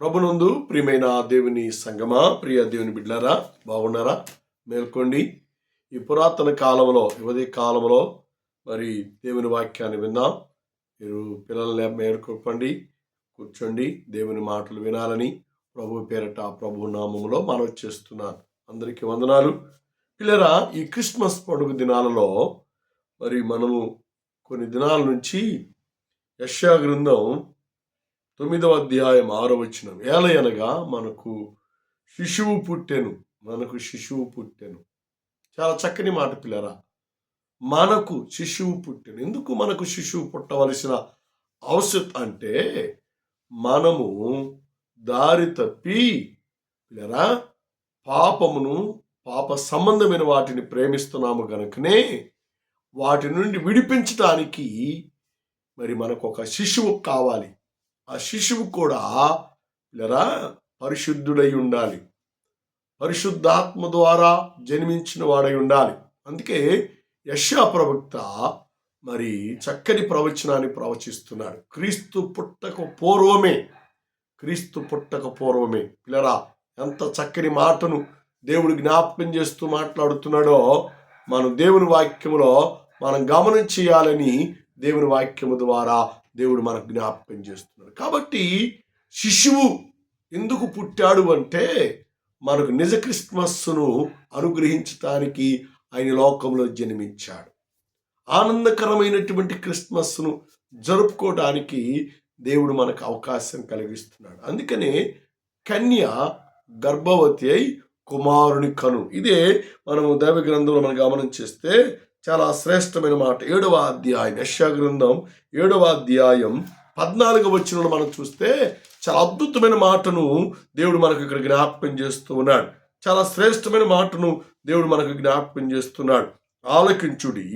ప్రభునందు ప్రియమైన దేవుని సంగమా, ప్రియ దేవుని బిడ్డలారా, బాగున్నారా? మేల్కోండి. ఈ పురాతన కాలంలో, యువతి కాలంలో మరి దేవుని వాక్యాన్ని విందాం. మీరు పిల్లల్ని మేల్కొప్పండి, కూర్చోండి. దేవుని మాటలు వినాలని ప్రభు పేరట ప్రభు నామములో మనవి చేస్తున్నాను. అందరికీ వందనాలు. పిల్లరా, ఈ క్రిస్మస్ పండుగ దినాలలో మరి మనము కొన్ని దినాల నుంచి యెషయా గ్రంథం 9వ అధ్యాయం 6వ వచనం, ఏలయనగా మనకు శిశువు పుట్టెను. చాలా చక్కని మాట పిల్లరా. మనకు శిశువు పుట్టెను. ఎందుకు మనకు శిశువు పుట్టవలసిన అవసరం అంటే, మనము దారి తప్పి పిల్లరా పాప సంబంధమైన వాటిని ప్రేమిస్తున్నాము గనుకనే వాటి నుండి విడిపించడానికి మరి మనకు ఒక శిశువు కావాలి. ఆ శిశువు కూడా పిల్లరా పరిశుద్ధుడై ఉండాలి, పరిశుద్ధాత్మ ద్వారా జన్మించిన వాడై ఉండాలి. అందుకే యెషయా ప్రవక్త మరి చక్కని ప్రవచనాన్ని ప్రవచిస్తున్నాడు. క్రీస్తు పుట్టక పూర్వమే పిల్లరా, ఎంత చక్కని మాటను దేవుడు జ్ఞాపకం చేస్తూ మాట్లాడుతున్నాడో మనం దేవుని వాక్యములో మనం గమనం చేయాలని దేవుని వాక్యము ద్వారా దేవుడు మనకు జ్ఞాపకం చేస్తున్నాడు. కాబట్టి శిశువు ఎందుకు పుట్టాడు అంటే, మనకు నిజ క్రిస్మస్ను అనుగ్రహించటానికి ఆయన లోకంలో జన్మించాడు. ఆనందకరమైనటువంటి క్రిస్మస్ను జరుపుకోవడానికి దేవుడు మనకు అవకాశం కలిగిస్తున్నాడు. అందుకనే కన్య గర్భవతి అయి కుమారుని కను. ఇదే మనము దైవ గ్రంథంలో మనం గమనం చేస్తే చాలా శ్రేష్టమైన మాట. 7వ అధ్యాయం యెషయా గ్రంథం 7వ అధ్యాయం 14వ వచనంలో మనం చూస్తే చాలా అద్భుతమైన మాటను దేవుడు మనకు ఇక్కడ జ్ఞాపకం చేస్తూ ఉన్నాడు. చాలా శ్రేష్టమైన మాటను దేవుడు మనకు జ్ఞాపకం చేస్తున్నాడు. ఆలకించుడి,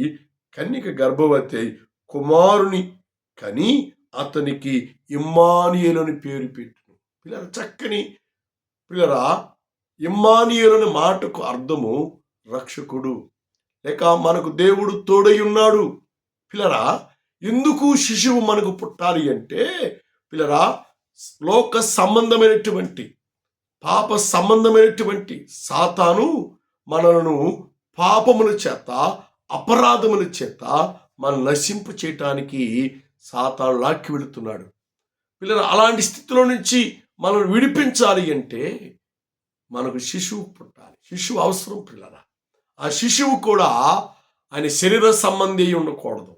కన్యక గర్భవతి కుమారుని కని అతనికి ఇమ్మానుయేలు అని పేరు పెట్టును. పిల్లల చక్కని పిల్లరా, ఇమ్మానుయేలు అనే మాటకు అర్థము రక్షకుడు, లేక మనకు దేవుడు తోడై ఉన్నాడు. పిల్లరా, ఎందుకు శిశువు మనకు పుట్టాలి అంటే, పిల్లరా లోక సంబంధమైనటువంటి పాప సంబంధమైనటువంటి సాతాను మనలను పాపముల చేత అపరాధముల చేత మనం నశింపు చేయటానికి సాతాను లాక్కి వెళుతున్నాడు. పిల్లలు అలాంటి స్థితిలో నుంచి మనం విడిపించాలి అంటే మనకు శిశువు పుట్టాలి. శిశువు అవసరం పిల్లరా. ఆ శిశువు కూడా ఆయన శరీర సంబంధి ఉండకూడదు.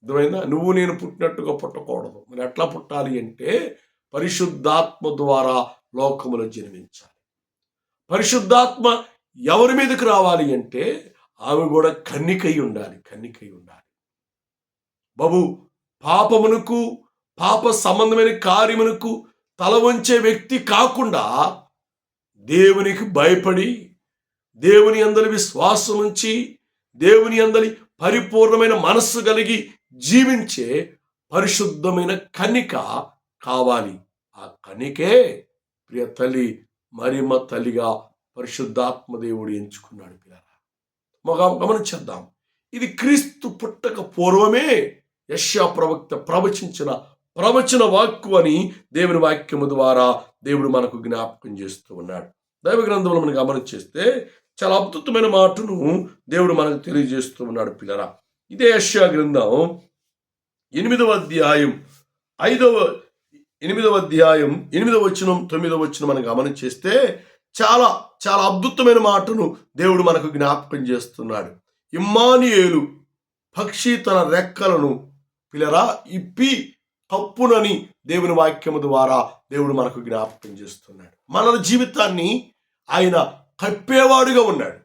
అర్థమైందా? నువ్వు నేను పుట్టినట్టుగా పుట్టకూడదు. మరి ఎట్లా పుట్టాలి అంటే, పరిశుద్ధాత్మ ద్వారా లోకములో జన్మించాలి. పరిశుద్ధాత్మ ఎవరి మీదకి రావాలి అంటే, ఆమె కూడా కన్నికై ఉండాలి. బాబు, పాపమునకు పాప సంబంధమైన కార్యమునకు తల వంచే వ్యక్తి కాకుండా దేవునికి భయపడి, దేవుని అందలి విశ్వాసం నుంచి, దేవుని అందలి పరిపూర్ణమైన మనస్సు కలిగి జీవించే పరిశుద్ధమైన కన్నిక కావాలి. ఆ కన్నికే ప్రియ తల్లి మరియమ్మ తల్లిగా పరిశుద్ధాత్మ దేవుడు ఎంచుకున్నాడు. పిల్లరా, గమనించేద్దాం. ఇది క్రీస్తు పుట్టక పూర్వమే యెషయా ప్రవక్త ప్రవచన వాక్కు అని దేవుని వాక్యము ద్వారా దేవుడు మనకు జ్ఞాపకం చేస్తూ ఉన్నాడు. దైవ గ్రంథంలో మనం గమనం చేస్తే చాలా అద్భుతమైన మాటను దేవుడు మనకు తెలియజేస్తూ ఉన్నాడు. పిల్లరా, ఇదే యెషయా గ్రంథం 8వ అధ్యాయం 8వ వచనం 9వ వచనం మనం గమనం చేస్తే చాలా చాలా అద్భుతమైన మాటను దేవుడు మనకు జ్ఞాపకం చేస్తున్నాడు. ఇమ్మానుయేలు పక్షి తన రెక్కలను పిల్లరా ఇప్పి కప్పునని దేవుని వాక్యము ద్వారా దేవుడు మనకు జ్ఞాపకం చేస్తున్నాడు. మన జీవితాన్ని ఆయన కప్పేవాడుగా ఉన్నాడు.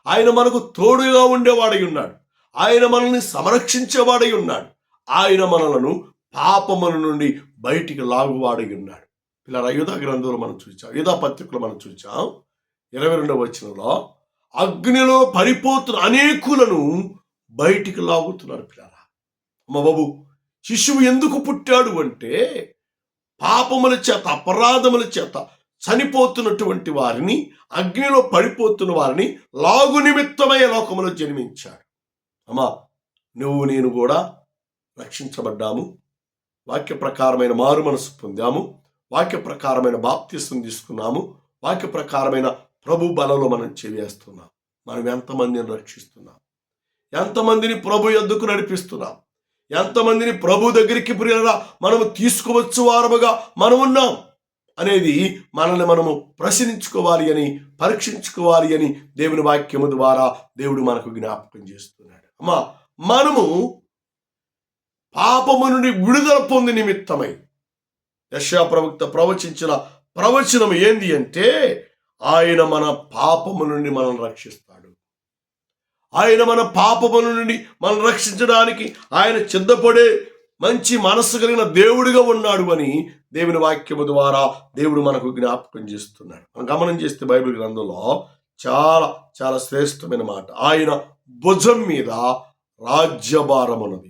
ఆయన మనకు తోడుగా ఉండేవాడై ఉన్నాడు. ఆయన మనల్ని సంరక్షించేవాడై ఉన్నాడు. ఆయన మనలను పాపముల నుండి బయటికి లాగువాడై ఉన్నాడు. పిల్లరా, యూదా గ్రంథంలో మనం చూచాం, యూదా పత్రికలో మనం చూచాం 22వ వచనంలో అగ్నిలో పడిపోతున్న అనేకులను బయటికి లాగుతున్నాడు. పిల్లరా, అమ్మ బాబు, శిశువు ఎందుకు పుట్టాడు అంటే, పాపముల చేత అపరాధముల చేత చనిపోతున్నటువంటి వారిని, అగ్నిలో పడిపోతున్న వారిని లాగు నిమిత్తమై లోకములో జన్మించాడు. అమ్మా, నువ్వు నేను కూడా రక్షించబడ్డాము. వాక్య ప్రకారమైన మారు మనసు పొందాము. వాక్య ప్రకారమైన బాప్తిసం తీసుకున్నాము. వాక్య ప్రకారమైన ప్రభు బలలో మనం చేవేస్తున్నాం. మనం ఎంతమందిని రక్షిస్తున్నాం, ఎంతమందిని ప్రభు యొద్దకు నడిపిస్తున్నాం, ఎంతమందిని ప్రభు దగ్గరికి ప్రియులారా మనము తీసుకువచ్చు వారముగా మనం ఉన్నాం అనేది మనల్ని మనము ప్రశ్నించుకోవాలి అని, పరీక్షించుకోవాలి అని దేవుని వాక్యము ద్వారా దేవుడు మనకు జ్ఞాపకం చేస్తున్నాడు. అమ్మా, మనము పాపము నుండి విడుదల పొంది నిమిత్తమై యెషయా ప్రవక్త ప్రవచించిన ప్రవచనం ఏంది అంటే, ఆయన మన పాపము నుండి మనం రక్షిస్తాడు. ఆయన మన పాపముల నుండి మనం రక్షించడానికి ఆయన సిద్ధపడే మంచి మనస్సు కలిగిన దేవుడిగా ఉన్నాడు అని దేవుని వాక్యము ద్వారా దేవుడు మనకు జ్ఞాపకం చేస్తున్నాడు. మనం గమనం చేస్తే బైబిల్ గ్రంథంలో చాలా చాలా శ్రేష్టమైన మాట, ఆయన భుజం మీద రాజ్యభారం ఉన్నది.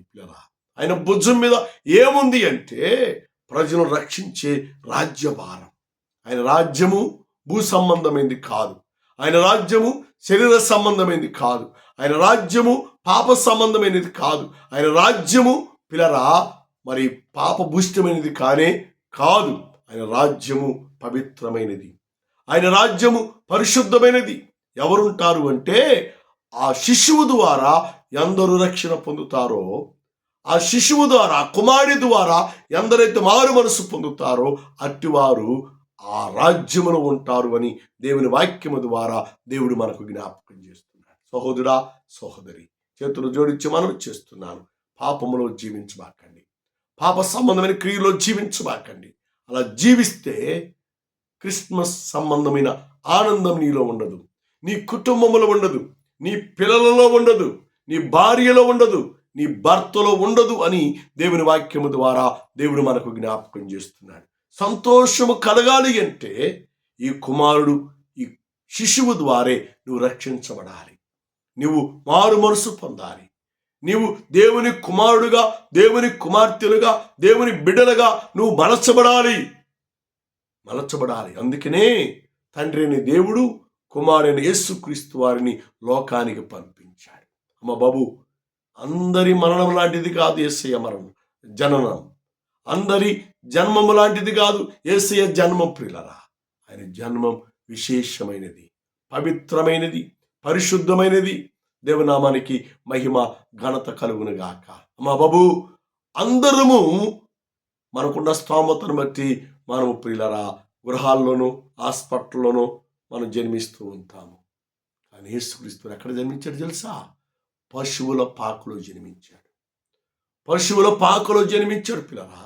ఆయన భుజం మీద ఏముంది అంటే ప్రజలను రక్షించే రాజ్యభారం. ఆయన రాజ్యము భూ సంబంధమైంది కాదు, ఆయన రాజ్యము శరీర సంబంధమైనది కాదు, ఆయన రాజ్యము పాప సంబంధమైనది కాదు, ఆయన రాజ్యము పిల్లరా మరి పాపభూష్టమైనది కానే కాదు. ఆయన రాజ్యము పవిత్రమైనది, ఆయన రాజ్యము పరిశుద్ధమైనది. ఎవరుంటారు అంటే ఆ శిశువు ద్వారా ఎందరు రక్షణ పొందుతారో, ఆ శిశువు ద్వారా, కుమారుడి ద్వారా ఎందరైతే మారు మనసు పొందుతారో అట్టివారు ఆ రాజ్యములో ఉంటారు అని దేవుని వాక్యము ద్వారా దేవుడు మనకు జ్ఞాపకం చేస్తున్నాడు. సహోదరుడా, సహోదరి, చేతులు జోడించి మనం చేస్తున్నాను, పాపములో జీవించబాకండి, పాప సంబంధమైన క్రియలో జీవించబాకండి. అలా జీవిస్తే క్రిస్మస్ సంబంధమైన ఆనందం నీలో ఉండదు, నీ కుటుంబంలో ఉండదు, నీ పిల్లలలో ఉండదు, నీ భార్యలో ఉండదు, నీ భర్తలో ఉండదు అని దేవుని వాక్యము ద్వారా దేవుడు మనకు జ్ఞాపకం చేస్తున్నాడు. సంతోషము కలగాలి అంటే ఈ కుమారుడు, ఈ శిశువు ద్వారే నువ్వు రక్షించబడాలి, నువ్వు మారు మనసు పొందాలి, నీవు దేవుని కుమారుడుగా, దేవుని కుమార్తెలుగా, దేవుని బిడ్డలుగా నువ్వు మలచబడాలి. అందుకనే తండ్రి అయిన దేవుడు కుమారుడైన యేసుక్రీస్తు వారిని లోకానికి పంపించాడు. అమ్మ బాబు, అందరి మరణం లాంటిది కాదు యేసయ్య మరణం, జననం. అందరి జన్మము లాంటిది కాదు యేసయ్య జన్మం. ప్రియులరా, ఆయన జన్మం విశేషమైనది, పవిత్రమైనది, పరిశుద్ధమైనది. దేవనామానికి మహిమ ఘనత కలుగునుగాక. అమ్మా బాబు, అందరము మనకున్న స్తోమతను బట్టి మనము ప్రియులరా గృహాల్లోనూ హాస్పిటల్లోనూ మనం జన్మిస్తూ ఉంటాము. కానీ యేసుక్రీస్తు ఎక్కడ జన్మించాడు తెలుసా? పశువుల పాకలో జన్మించాడు. పశువుల పాకలో జన్మించాడు పిల్లరా.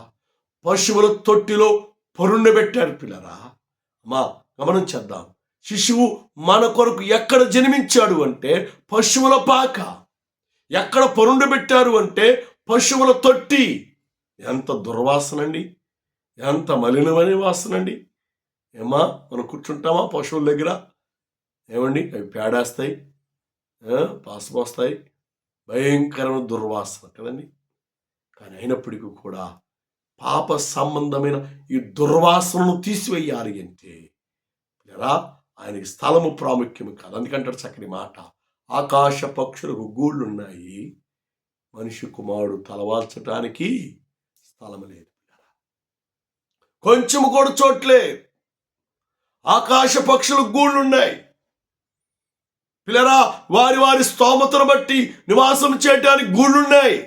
పశువుల తొట్టిలో పరుండబెట్టాడు పిల్లరా. అమ్మా గమనం చేద్దాం, శిశువు మన కొరకు ఎక్కడ జన్మించాడు అంటే పశువుల పాక. ఎక్కడ పరుండబెట్టారు అంటే పశువుల తొట్టి. ఎంత దుర్వాసనండి, ఎంత మలినమైన వాసనండి. ఏమా మనం కూర్చుంటామా పశువుల దగ్గర? ఏమండి, అవి పేడేస్తాయి, పాసపోస్తాయి, భయంకరమైన దుర్వాసన కదండి. కానీ అయినప్పటికీ కూడా పాప సంబంధమైన ఈ దుర్వాసనను తీసివేయాలి అంటే ఎలా ఆయనకి స్థలము ప్రాముఖ్యము కాదు. అందుకంటాడు చక్కని మాట, ఆకాశ పక్షులకు గూళ్ళున్నాయి, మనిషి కుమారుడు తలవాల్చడానికి స్థలము లేదు. కొంచెము కూడా చోట్లే. ఆకాశ పక్షులకు గూళ్ళున్నాయి పిల్లరా, వారి వారి స్తోమతను బట్టి నివాసం చేయడానికి గూళ్ళున్నాయి.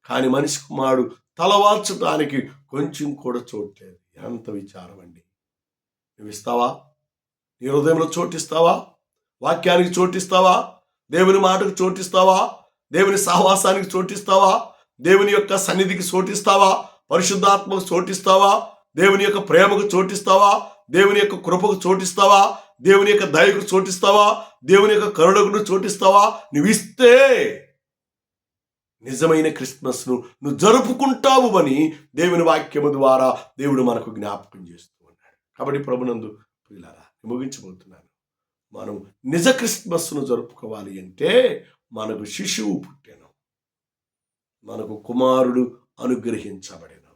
కానీ మనిషి కుమారుడు తలవాల్చడానికి కొంచెం కూడా చోట్లేదు. ఎంత విచారం అండి. నువ్వు ఇస్తావా? నీ హృదయంలో చోటిస్తావా? వాక్యానికి చోటిస్తావా? దేవుని మాటకు చోటిస్తావా? దేవుని సహవాసానికి చోటిస్తావా? దేవుని యొక్క సన్నిధికి చోటిస్తావా? పరిశుద్ధాత్మకు చోటిస్తావా? దేవుని యొక్క ప్రేమకు చోటిస్తావా? దేవుని యొక్క కృపకు చోటిస్తావా? దేవుని యొక్క దయకు చోటిస్తావా? దేవుని యొక్క కరుణకు చోటిస్తావా? నువ్విస్తే నిజమైన క్రిస్మస్ను నువ్వు జరుపుకుంటావు అని దేవుని వాక్యము ద్వారా దేవుడు మనకు జ్ఞాపకం చేస్తూ ఉన్నాడు. కాబట్టి ప్రభునందు ప్రియులారా, ముగించబోతున్నాను. మనం నిజ క్రిస్మస్ను జరుపుకోవాలి అంటే మనకు శిశువు పుట్టాను, మనకు కుమారుడు అనుగ్రహించబడెను.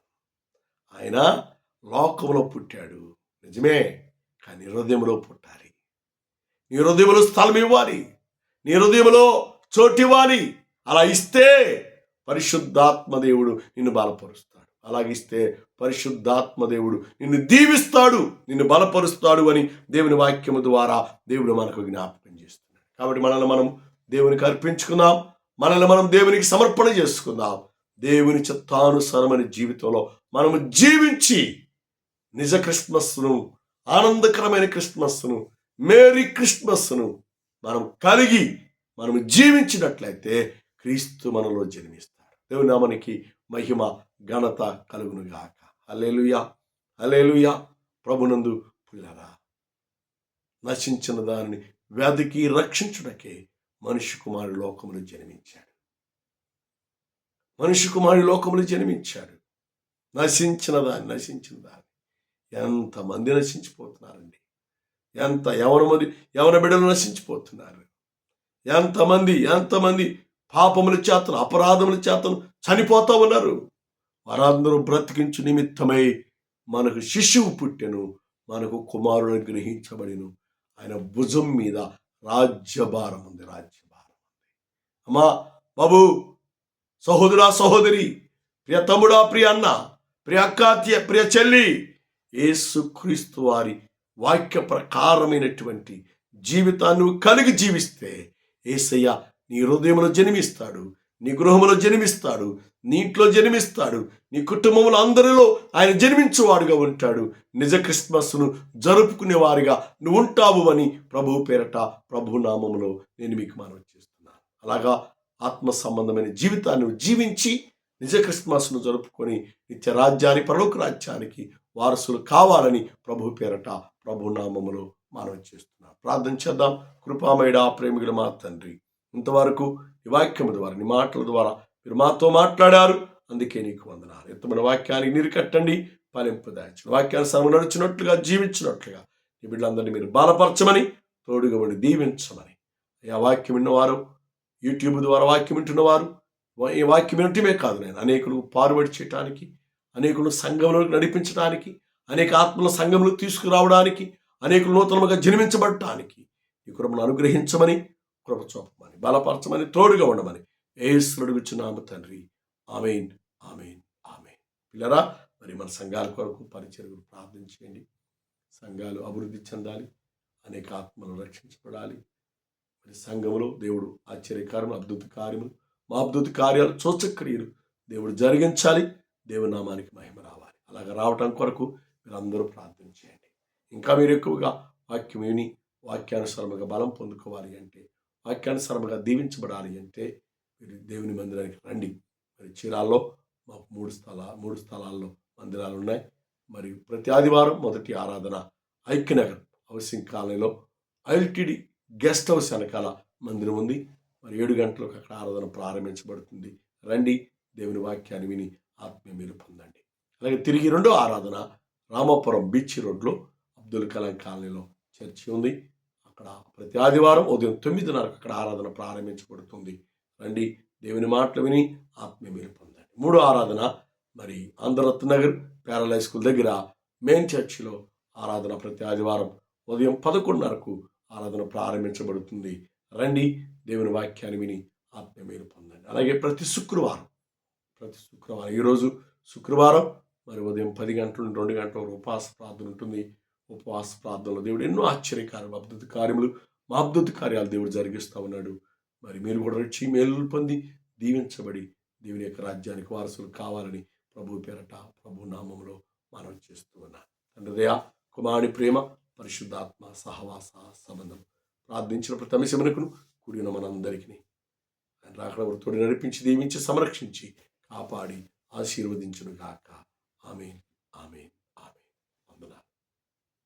ఆయన లోకంలో పుట్టాడు నిజమే, కానీ హృదయంలో పుట్టాలి. నీ హృదయంలో స్థలం ఇవ్వాలి, నీ హృదయంలో చోటు ఇవ్వాలి. అలా ఇస్తే పరిశుద్ధాత్మ దేవుడు నిన్ను బలపరుస్తాడు. అలాగిస్తే పరిశుద్ధాత్మ దేవుడు నిన్ను దీవిస్తాడు, నిన్ను బలపరుస్తాడు అని దేవుని వాక్యము ద్వారా దేవుడు మనకు జ్ఞాపకం చేస్తున్నాడు. కాబట్టి మనల్ని మనం దేవునికి అర్పించుకుందాం, మనల్ని మనం దేవునికి సమర్పణ చేసుకుందాం. దేవుని చిత్తానుసారమైన జీవితంలో మనము జీవించి నిజ క్రిస్మస్ను, ఆనందకరమైన క్రిస్మస్ను, మేరీ క్రిస్మస్ను మనం కలిగి మనము జీవించినట్లయితే క్రీస్తు మనలో జన్మిస్తాడు. దేవుని నామానికి మహిమ ఘనత కలుగును గాక. హల్లెలూయా, హల్లెలూయా. ప్రభునందు పిల్లరా, నశించిన దానిని వెతికి రక్షించుటకే మనిషి కుమారుడు లోకములు జన్మించాడు. మనిషి కుమారుడు లోకములు జన్మించాడు. నశించిన దాన్ని ఎంతమంది నశించిపోతున్నారండి. యవన బిడ్డలు నశించిపోతున్నారు. ఎంతమంది పాపముల చేతను, అపరాధముల చేతను చనిపోతా ఉన్నారు. వారందరూ బ్రతికించు నిమిత్తమై మనకు శిశువు పుట్టెను, మనకు కుమారుడు గ్రహించబడిను. ఆయన భుజం మీద రాజ్యభారం ఉంది. అమ్మా, బాబు, సహోదరా, సహోదరి, ప్రియ తమ్ముడా, ప్రియ అన్న, ప్రియ అక్క, ప్రియ చెల్లి, యేసుక్రీస్తు వారి వాక్య ప్రకారమైనటువంటి జీవితాన్ని కలిగి జీవిస్తే యేసయ్య నీ హృదయంలో జన్మిస్తాడు, నీ గృహంలో జన్మిస్తాడు, నీ ఇంట్లో జన్మిస్తాడు, నీ కుటుంబంలో అందరిలో ఆయన జన్మించేవాడుగా ఉంటాడు. నిజ క్రిస్మస్ను జరుపుకునే వారిగా నువ్వు ఉంటావు అని ప్రభు పేరట, ప్రభు నామములో నేను మీకు మనవి చేస్తున్నాను. అలాగా ఆత్మ సంబంధమైన జీవితాన్ని జీవించి నిజ క్రిస్మస్ను జరుపుకొని నిత్య రాజ్యాన్ని, పరలోక రాజ్యానికి వారసులు కావాలని ప్రభు పేరట, ప్రభు నామములో మనవి చేస్తున్నాను. ప్రార్థన చేద్దాం. కృపామయుడా, ప్రేమికుడు మా తండ్రి, ఇంతవరకు ఈ వాక్యము ద్వారా, నీ మాటల ద్వారా మీరు మాతో మాట్లాడారు. అందుకే నీకు వందనాలు. ఎత్తమైన వాక్యానికి నీరు కట్టండి, ఫలింపదాయించండి. వాక్యానుసారం నడిచినట్లుగా, జీవించినట్లుగా ఈ బిడ్డలందరినీ మీరు బలపరచమని, తోడుగా ఉండి దీవించమని. ఆ వాక్యం విన్నవారు, యూట్యూబ్ ద్వారా వాక్యం వింటున్నవారు, ఈ వాక్యం వినటమే కాదు, నేను అనేకులు పారుబడి చేయటానికి, అనేకులు సంఘంలోకి నడిపించడానికి, అనేక ఆత్మల సంఘంలో తీసుకురావడానికి, అనేకులు నూతనముగా జన్మించబడటానికి ఈ కృపను అనుగ్రహించమని, కృప చూపమని, బలపరచమని, తోడుగా ఉండమని యేసుని అడుగుచున్నాము తండ్రి. ఆమేన్, ఆమేన్, ఆమేన్. పిల్లరా, మరి మన సంఘాల కొరకు పరిచర్యలు ప్రార్థన చేయండి. సంఘాలు అభివృద్ధి చెందాలి, అనేక ఆత్మలు రక్షించబడాలి. మరి సంఘములో దేవుడు ఆశ్చర్యకార్యములు, అద్భుత కార్యములు, మా అద్భుత కార్యాలు, సూచక్రియలు దేవుడు జరిగించాలి. దేవుని నామానికి మహిమ రావాలి. అలాగ రావటం కొరకు మీరు అందరూ ప్రార్థన చేయండి. ఇంకా మీరు ఎక్కువగా వాక్యం విని వాక్యానుసారముగా బలం పొందుకోవాలి అంటే, వాక్యానుసారముగా దీవించబడాలి అంటే మీరు దేవుని మందిరానికి రండి. మరి చీరాల్లో మాకు మూడు స్థలాల్లో మందిరాలు ఉన్నాయి. మరి ప్రతి ఆదివారం మొదటి ఆరాధన ఐక్యనగర్ హౌసింగ్ కాలనీలో ఐల్టీడీ గెస్ట్ హౌస్ వెనకాల మందిరం ఉంది. మరి 7 గంటలకు అక్కడ ఆరాధన ప్రారంభించబడుతుంది. రండి, దేవుని వాక్యాన్ని విని ఆత్మీయ మీరు పొందండి. అలాగే తిరిగి రెండో ఆరాధన రామాపురం బీచ్ రోడ్లో అబ్దుల్ కలాం కాలనీలో చర్చి ఉంది. అక్కడ ప్రతి ఆదివారం ఉదయం 9:30 అక్కడ ఆరాధన ప్రారంభించబడుతుంది. రండి, దేవుని మాటలు విని ఆత్మీయ మీరు పొందండి. మూడో ఆరాధన మరి ఆంధ్రరత్న నగర్ ప్యారలై స్కూల్ దగ్గర మెయిన్ చర్చిలో ఆరాధన ప్రతి ఆదివారం ఉదయం 11:30కు ఆరాధన ప్రారంభించబడుతుంది. రండి, దేవుని వాక్యాన్ని విని ఆత్మీయ మీరు పొందండి. అలాగే ప్రతి శుక్రవారం ఈరోజు శుక్రవారం మరి ఉదయం 10 గంటల నుండి 2 గంటల ఉపవాస ప్రార్థన ఉంటుంది. ఉపవాస ప్రార్థనలో దేవుడు ఎన్నో ఆశ్చర్యకార్యములు, అద్భుత కార్యములు, మా అద్భుత కార్యాలు దేవుడు జరిగిస్తూ ఉన్నాడు. మరి మీరు కూడా వచ్చి మేలు పొంది దీవించబడి దేవుని యొక్క రాజ్యానికి వారసులు కావాలని ప్రభు పేరట, ప్రభు నామములో మనవి చేస్తూ ఉన్నాను. తండ్రి దయ, కుమారుని ప్రేమ, పరిశుద్ధాత్మ సహవాస సంబంధం ప్రార్థించిన ప్రతి అంశమునకును కూడిన మనందరికీ రాకడ తోడు నడిపించి, దీవించి, సంరక్షించి, కాపాడి ఆశీర్వదించును గాక. ఆమేన్, ఆమేన్.